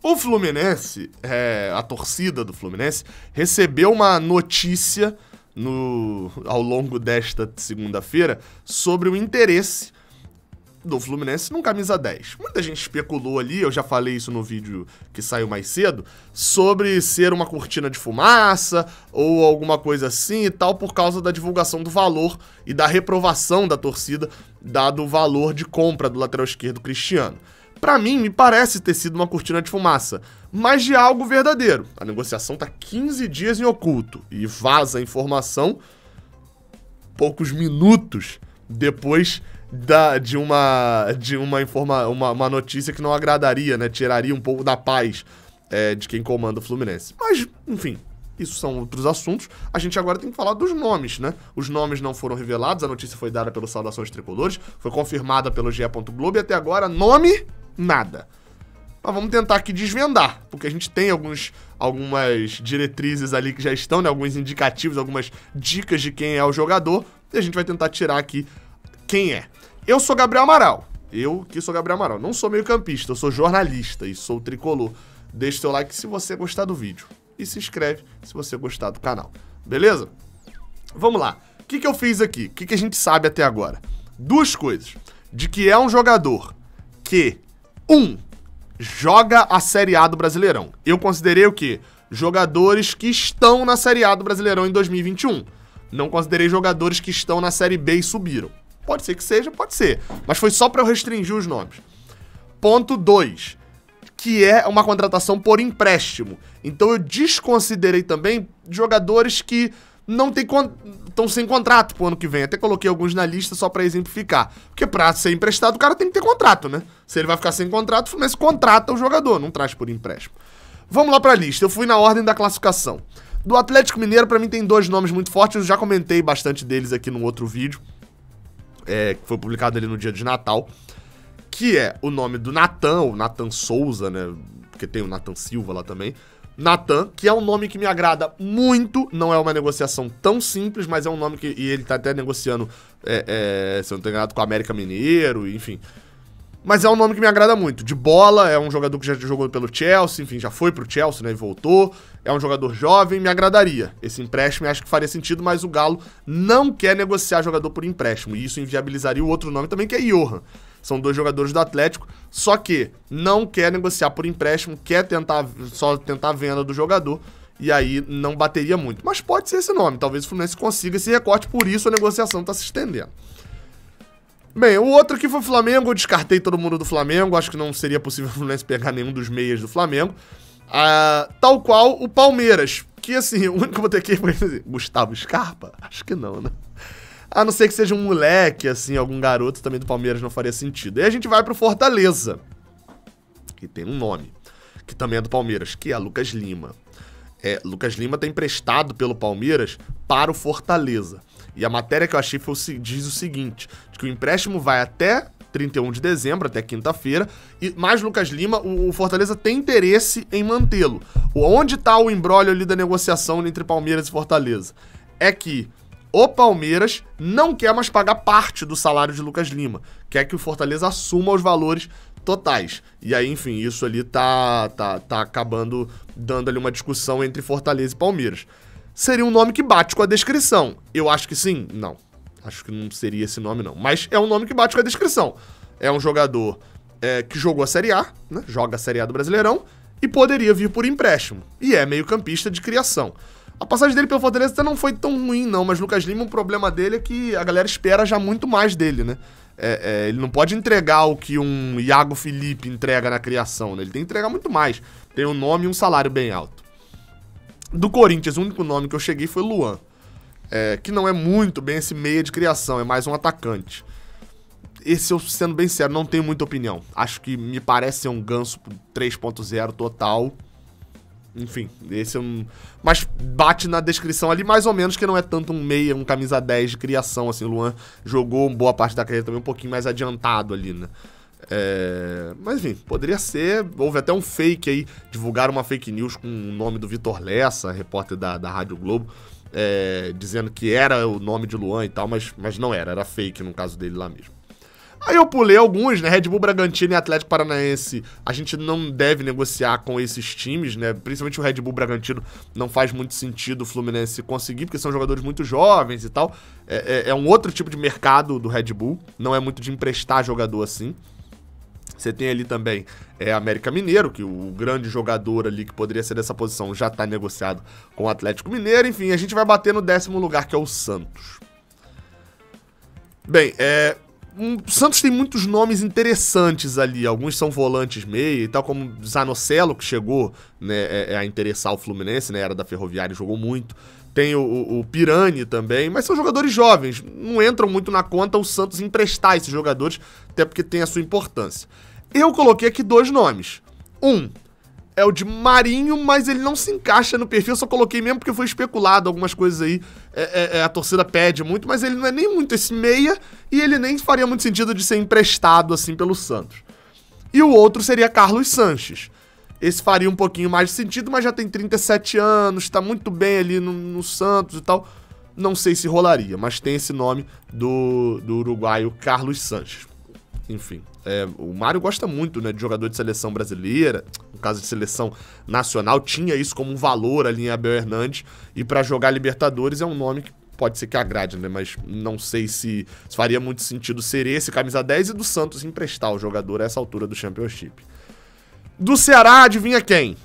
O Fluminense, a torcida do Fluminense, recebeu uma notícia ao longo desta segunda-feira sobre o interesse do Fluminense num camisa 10. Muita gente especulou ali, eu já falei isso no vídeo que saiu mais cedo, sobre ser uma cortina de fumaça ou alguma coisa assim e tal, por causa da divulgação do valor e da reprovação da torcida, dado o valor de compra do lateral esquerdo Cristiano. Pra mim, me parece ter sido uma cortina de fumaça, mas de algo verdadeiro. A negociação tá 15 dias em oculto e vaza a informação poucos minutos depois de uma notícia que não agradaria, né? Tiraria um pouco da paz de quem comanda o Fluminense. Mas, enfim, isso são outros assuntos. A gente agora tem que falar dos nomes, né? Os nomes não foram revelados, a notícia foi dada pelo Saudações Tricolores, foi confirmada pelo GE. Globo e até agora, nome, nada. Mas vamos tentar aqui desvendar, porque a gente tem algumas diretrizes ali que já estão, né? Alguns indicativos, algumas dicas de quem é o jogador, e a gente vai tentar tirar aqui quem é. Eu sou Gabriel Amaral. Não sou meio-campista, eu sou jornalista e sou tricolor. Deixe seu like se você gostar do vídeo. E se inscreve se você gostar do canal. Beleza? Vamos lá. O que eu fiz aqui? O que a gente sabe até agora? Duas coisas. De que é um jogador que, joga a Série A do Brasileirão. Eu considerei o quê? Jogadores que estão na Série A do Brasileirão em 2021. Não considerei jogadores que estão na Série B e subiram. Pode ser que seja, pode ser. Mas foi só para eu restringir os nomes. Ponto 2. Que é uma contratação por empréstimo. Então eu desconsiderei também jogadores que não estão sem contrato pro ano que vem. Até coloquei alguns na lista só para exemplificar. Porque pra ser emprestado o cara tem que ter contrato, né? Se ele vai ficar sem contrato, o Fluminense contrata o jogador, não traz por empréstimo. Vamos lá pra lista. Eu fui na ordem da classificação. Do Atlético Mineiro, pra mim, tem dois nomes muito fortes. Eu já comentei bastante deles aqui num outro vídeo. Que foi publicado ali no dia de Natal, que é o nome do Natan, o Natan Souza, né, porque tem o Natan Silva lá também. Natan, que é um nome que me agrada muito, não é uma negociação tão simples, mas é um nome que, e ele tá até negociando, se eu não tô enganado, com o América Mineiro, enfim. Mas é um nome que me agrada muito. De bola, é um jogador que já jogou pelo Chelsea, enfim, já foi pro Chelsea, né, e voltou. É um jogador jovem, me agradaria. Esse empréstimo acho que faria sentido, mas o Galo não quer negociar jogador por empréstimo. E isso inviabilizaria o outro nome também, que é Johan. São dois jogadores do Atlético, só que não quer negociar por empréstimo, quer só tentar a venda do jogador. E aí não bateria muito. Mas pode ser esse nome, talvez o Fluminense consiga esse recorte, por isso a negociação tá se estendendo. Bem, o outro aqui foi o Flamengo, eu descartei todo mundo do Flamengo, acho que não seria possível o Fluminense pegar nenhum dos meias do Flamengo. Tal qual o Palmeiras, que assim, o único que eu vou ter aqui foi Gustavo Scarpa? Acho que não, né? A não ser que seja um moleque, assim, algum garoto também do Palmeiras não faria sentido. E a gente vai pro Fortaleza, que tem um nome, que também é do Palmeiras, que é Lucas Lima. Lucas Lima tá emprestado pelo Palmeiras para o Fortaleza. E a matéria que eu achei diz o seguinte, de que o empréstimo vai até 31 de dezembro, até quinta-feira, e mais Lucas Lima, o Fortaleza tem interesse em mantê-lo. Onde tá o imbróglio ali da negociação entre Palmeiras e Fortaleza? É que o Palmeiras não quer mais pagar parte do salário de Lucas Lima, quer que o Fortaleza assuma os valores totais. E aí, enfim, isso ali tá acabando dando ali uma discussão entre Fortaleza e Palmeiras. Seria um nome que bate com a descrição. Eu acho que sim? Não. Acho que não seria esse nome, não. Mas é um nome que bate com a descrição. É um jogador que jogou a Série A, né? Joga a Série A do Brasileirão e poderia vir por empréstimo. E é meio-campista de criação. A passagem dele pelo Fortaleza até não foi tão ruim, não. Mas Lucas Lima, o problema dele é que a galera espera já muito mais dele, né? Ele não pode entregar o que um Iago Felipe entrega na criação, né? Ele tem que entregar muito mais. Tem um nome e um salário bem alto. Do Corinthians, o único nome que eu cheguei foi Luan. Que não é muito bem esse meia de criação, é mais um atacante. Esse, eu sendo bem sério, não tenho muita opinião. Acho que me parece ser um Ganso 3.0 total. Enfim, esse é um... Mas bate na descrição ali mais ou menos que não é tanto um meia, um camisa 10 de criação, assim. O Luan jogou boa parte da carreira também um pouquinho mais adiantado ali, né? Mas enfim, poderia ser. Houve até um fake aí, divulgaram uma fake news com o nome do Vitor Lessa, repórter da Rádio Globo, dizendo que era o nome de Luan e tal, mas não era fake no caso dele lá mesmo. Aí eu pulei alguns, né? Red Bull Bragantino e Atlético Paranaense. A gente não deve negociar com esses times, né? Principalmente o Red Bull Bragantino não faz muito sentido o Fluminense conseguir, porque são jogadores muito jovens e tal. É um outro tipo de mercado do Red Bull. Não é muito de emprestar jogador assim. Você tem ali também América Mineiro, que o grande jogador ali que poderia ser dessa posição já tá negociado com o Atlético Mineiro. Enfim, a gente vai bater no 10º lugar, que é o Santos. Bem, o Santos tem muitos nomes interessantes ali, alguns são volantes meia e tal, como Zanocelo, que chegou, né, a interessar o Fluminense, né, era da Ferroviária e jogou muito. Tem o Pirani também, mas são jogadores jovens, não entram muito na conta o Santos emprestar esses jogadores, até porque tem a sua importância. Eu coloquei aqui 2 nomes. Um é o de Marinho, mas ele não se encaixa no perfil, eu só coloquei mesmo porque foi especulado algumas coisas aí, a torcida pede muito, mas ele não é nem muito esse meia e ele nem faria muito sentido de ser emprestado assim pelo Santos. E o outro seria Carlos Sanches. Esse faria um pouquinho mais de sentido, mas já tem 37 anos, tá muito bem ali no Santos e tal. Não sei se rolaria, mas tem esse nome do uruguaio Carlos Sanches. Enfim, o Mário gosta muito, né, de jogador de seleção brasileira, no caso de seleção nacional, tinha isso como um valor ali em Abel Hernandes, e pra jogar Libertadores é um nome que pode ser que agrade, né, mas não sei se faria muito sentido ser esse camisa 10 e do Santos emprestar o jogador a essa altura do Championship. Do Ceará, adivinha quem?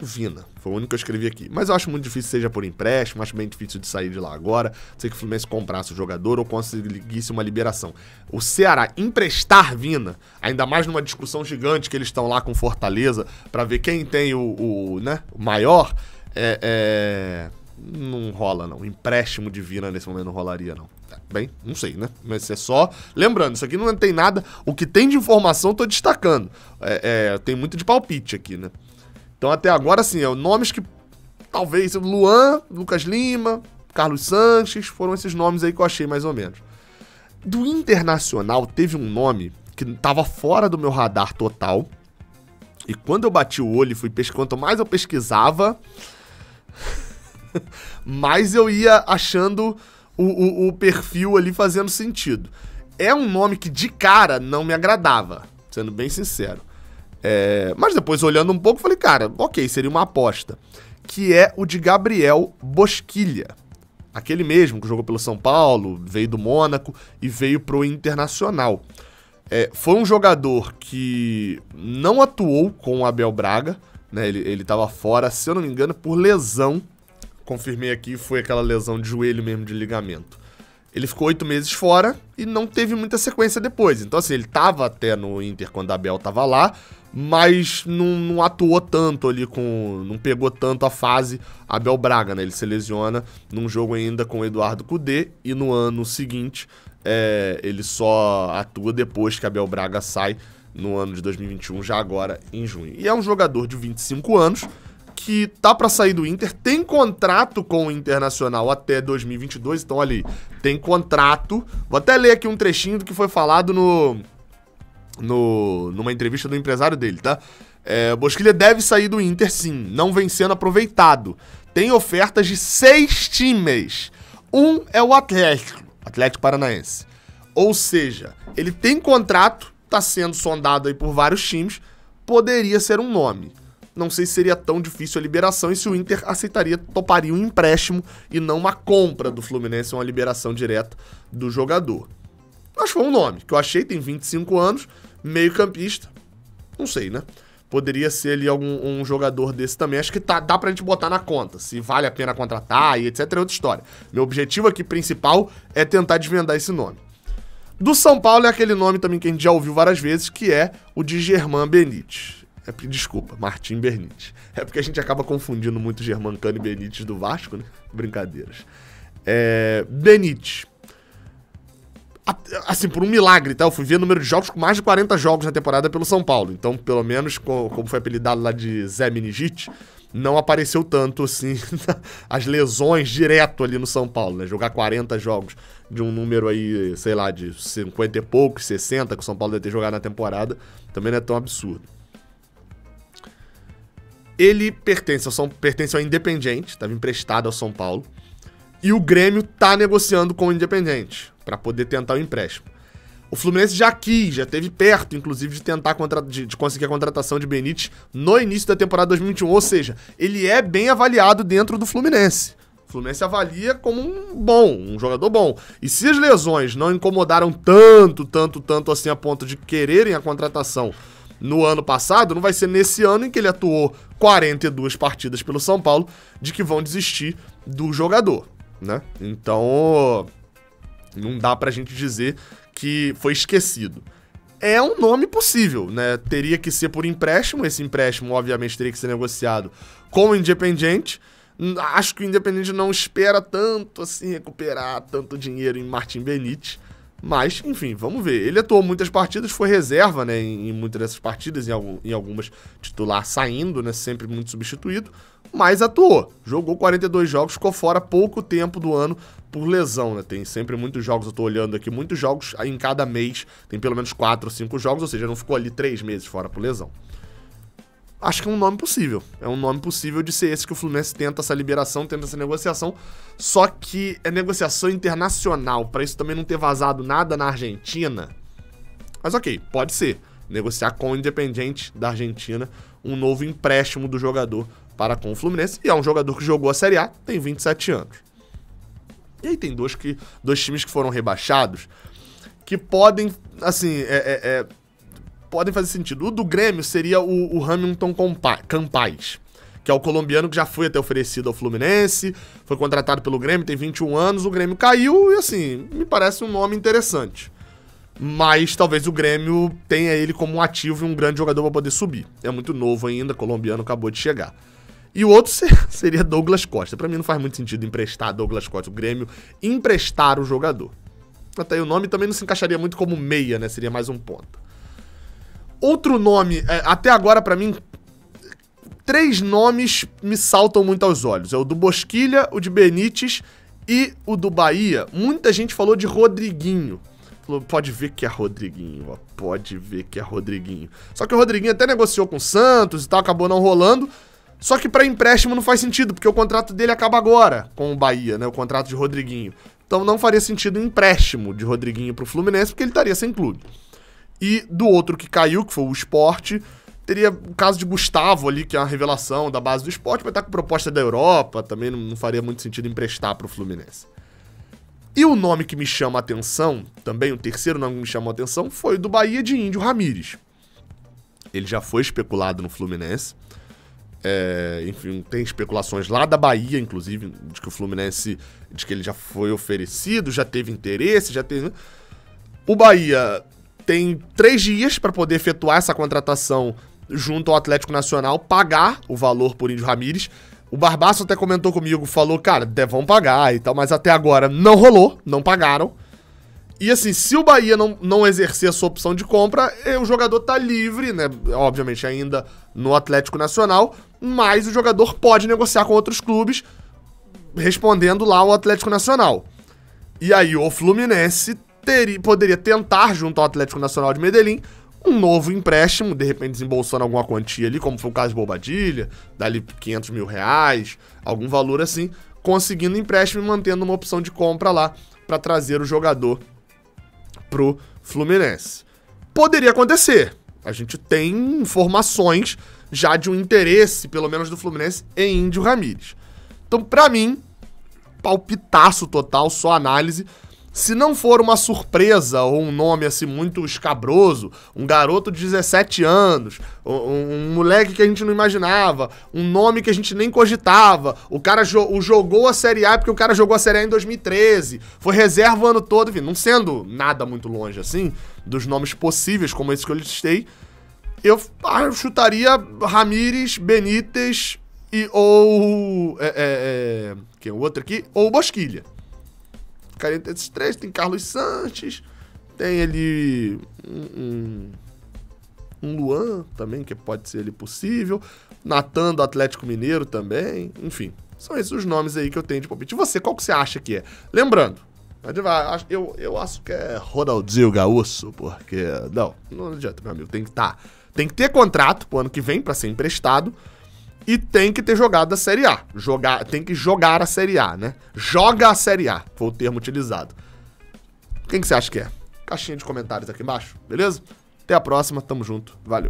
Vina. Foi o único que eu escrevi aqui. Mas eu acho muito difícil, seja por empréstimo, acho bem difícil de sair de lá agora. Sei que o Fluminense comprasse o jogador ou conseguisse uma liberação. O Ceará emprestar Vina, ainda mais numa discussão gigante que eles estão lá com Fortaleza, pra ver quem tem o maior, não rola não. Empréstimo de Vina nesse momento não rolaria não. Bem, não sei, né? Mas é só... Lembrando, isso aqui não tem nada... O que tem de informação eu tô destacando. Tem muito de palpite aqui, né? Então, até agora, assim, nomes que talvez Luan, Lucas Lima, Carlos Sanches, foram esses nomes aí que eu achei mais ou menos. Do Internacional, teve um nome que tava fora do meu radar total. E quando eu bati o olho e fui pesquisar, quanto mais eu pesquisava, mais eu ia achando o perfil ali fazendo sentido. É um nome que de cara não me agradava, sendo bem sincero. Mas depois, olhando um pouco, falei, cara, ok, seria uma aposta. Que é o de Gabriel Bosquilha. Aquele mesmo que jogou pelo São Paulo, veio do Mônaco e veio pro Internacional. Foi um jogador que não atuou com o Abel Braga, né? Ele tava fora, se eu não me engano, por lesão. Confirmei aqui, foi aquela lesão de joelho mesmo, de ligamento. Ele ficou 8 meses fora e não teve muita sequência depois. Então, assim, ele tava até no Inter quando a Abel tava lá, mas não atuou tanto ali não pegou tanto a fase Abel Braga, né? Ele se lesiona num jogo ainda com o Eduardo Cudê e no ano seguinte ele só atua depois que Abel Braga sai no ano de 2021, já agora em junho. E é um jogador de 25 anos que tá pra sair do Inter, tem contrato com o Internacional até 2022, então ali, tem contrato. Vou até ler aqui um trechinho do que foi falado numa entrevista do empresário dele, tá? Bosquilha deve sair do Inter sim, não vem sendo aproveitado. Tem ofertas de 6 times. Um é o Atlético Paranaense. Ou seja, ele tem contrato, tá sendo sondado aí por vários times, poderia ser um nome. Não sei se seria tão difícil a liberação e se o Inter toparia um empréstimo e não uma compra do Fluminense, uma liberação direta do jogador. Mas foi um nome que eu achei, tem 25 anos, meio campista, não sei, né? Poderia ser ali um jogador desse também, acho que dá pra gente botar na conta, se vale a pena contratar e etc, é outra história. Meu objetivo aqui principal é tentar desvendar esse nome. Do São Paulo é aquele nome também que a gente já ouviu várias vezes, que é o de Germán Benítez. Desculpa, Martim Benítez. É porque a gente acaba confundindo muito Germancano e Benítez do Vasco, né? Brincadeiras. Benítez. Assim, por um milagre, tá? Eu fui ver o número de jogos com mais de 40 jogos na temporada pelo São Paulo. Então, pelo menos, como foi apelidado lá de Zé Meningite, não apareceu tanto, assim, as lesões direto ali no São Paulo, né? Jogar 40 jogos de um número aí, sei lá, de 50 e poucos, 60, que o São Paulo deve ter jogado na temporada, também não é tão absurdo. Ele pertence ao Independiente, estava emprestado ao São Paulo. E o Grêmio tá negociando com o Independiente para poder tentar o empréstimo. O Fluminense já teve perto, inclusive, de tentar de conseguir a contratação de Benítez no início da temporada 2021. Ou seja, ele é bem avaliado dentro do Fluminense. O Fluminense avalia como um jogador bom. E se as lesões não incomodaram tanto assim a ponto de quererem a contratação no ano passado, não vai ser nesse ano em que ele atuou 42 partidas pelo São Paulo de que vão desistir do jogador, né? Então, não dá pra gente dizer que foi esquecido. É um nome possível, né? Teria que ser por empréstimo. Esse empréstimo, obviamente, teria que ser negociado com o Independiente. Acho que o Independiente não espera tanto assim recuperar tanto dinheiro em Martim Benítez. Mas, enfim, vamos ver. Ele atuou muitas partidas, foi reserva, né, em muitas dessas partidas, em algumas titular saindo, né, sempre muito substituído, mas atuou. Jogou 42 jogos, ficou fora pouco tempo do ano por lesão, né, tem sempre muitos jogos, eu tô olhando aqui, muitos jogos em cada mês, tem pelo menos 4 ou 5 jogos, ou seja, não ficou ali 3 meses fora por lesão. Acho que é um nome possível. É um nome possível de ser esse que o Fluminense tenta essa liberação, tenta essa negociação. Só que é negociação internacional, para isso também não ter vazado nada na Argentina. Mas ok, pode ser. Negociar com o Independiente da Argentina um novo empréstimo do jogador para com o Fluminense. E é um jogador que jogou a Série A, tem 27 anos. E aí tem dois times que foram rebaixados que podem, assim, podem fazer sentido. O do Grêmio seria o Hamilton Campaz, que é o colombiano que já foi até oferecido ao Fluminense, foi contratado pelo Grêmio, tem 21 anos, o Grêmio caiu e, assim, me parece um nome interessante. Mas talvez o Grêmio tenha ele como um ativo e um grande jogador para poder subir. É muito novo ainda, colombiano, acabou de chegar. E o outro seria Douglas Costa. Para mim não faz muito sentido emprestar Douglas Costa, o Grêmio emprestar o jogador. Até aí o nome também não se encaixaria muito como meia, né? Seria mais um ponta. Outro nome, até agora pra mim, 3 nomes me saltam muito aos olhos. É o do Bosquilha, o de Benítez e o do Bahia. Muita gente falou de Rodriguinho. Falou, pode ver que é Rodriguinho, ó, pode ver que é Rodriguinho. Só que o Rodriguinho até negociou com o Santos e tal, acabou não rolando. Só que pra empréstimo não faz sentido, porque o contrato dele acaba agora com o Bahia, né, o contrato de Rodriguinho. Então não faria sentido um empréstimo de Rodriguinho pro Fluminense, porque ele estaria sem clube. E do outro que caiu, que foi o Sport, teria o caso de Gustavo ali, que é uma revelação da base do Sport, vai estar com proposta da Europa, também não faria muito sentido emprestar pro Fluminense. E o nome que me chama a atenção, também o terceiro nome que me chamou a atenção, foi o do Bahia de Índio Ramírez. Ele já foi especulado no Fluminense. Enfim, tem especulações lá da Bahia, inclusive, de que o Fluminense, de que ele já foi oferecido, já teve interesse, já teve... O Bahia tem 3 dias para poder efetuar essa contratação junto ao Atlético Nacional, pagar o valor por Índio Ramírez. O Barbaço até comentou comigo, falou, cara, vão pagar e tal, mas até agora não rolou, não pagaram. E assim, se o Bahia não exercer a sua opção de compra, o jogador tá livre, né? Obviamente ainda no Atlético Nacional, mas o jogador pode negociar com outros clubes, respondendo lá ao Atlético Nacional. E aí o Fluminense poderia tentar, junto ao Atlético Nacional de Medellín, um novo empréstimo, de repente desembolsando alguma quantia ali, como foi o caso de Bobadilha, dali 500 mil reais, algum valor assim, conseguindo empréstimo e mantendo uma opção de compra lá para trazer o jogador pro Fluminense. Poderia acontecer. A gente tem informações já de um interesse, pelo menos do Fluminense, em Índio Ramírez. Então, pra mim, palpitaço total, só análise. Se não for uma surpresa ou um nome assim muito escabroso, um garoto de 17 anos, um moleque que a gente não imaginava, um nome que a gente nem cogitava, o cara jogou a Série A porque o cara jogou a Série A em 2013, foi reserva o ano todo, enfim, não sendo nada muito longe assim, dos nomes possíveis como esse que eu listei, eu chutaria Ramírez, Benítez ou quem é o outro aqui? Ou Bosquilha. Ficaria entre esses 3, tem Carlos Sanches, tem ali um Luan também, que pode ser ali possível, Natan do Atlético Mineiro também, enfim, são esses os nomes aí que eu tenho de palpite. E você, qual que você acha que é? Lembrando, eu acho que é Ronaldinho Gaúcho, porque, não adianta, meu amigo, tem que ter contrato pro ano que vem pra ser emprestado, e tem que ter jogado a Série A. Tem que jogar a Série A, né? Joga a Série A, foi o termo utilizado. Quem que você acha que é? Caixinha de comentários aqui embaixo, beleza? Até a próxima, tamo junto, valeu.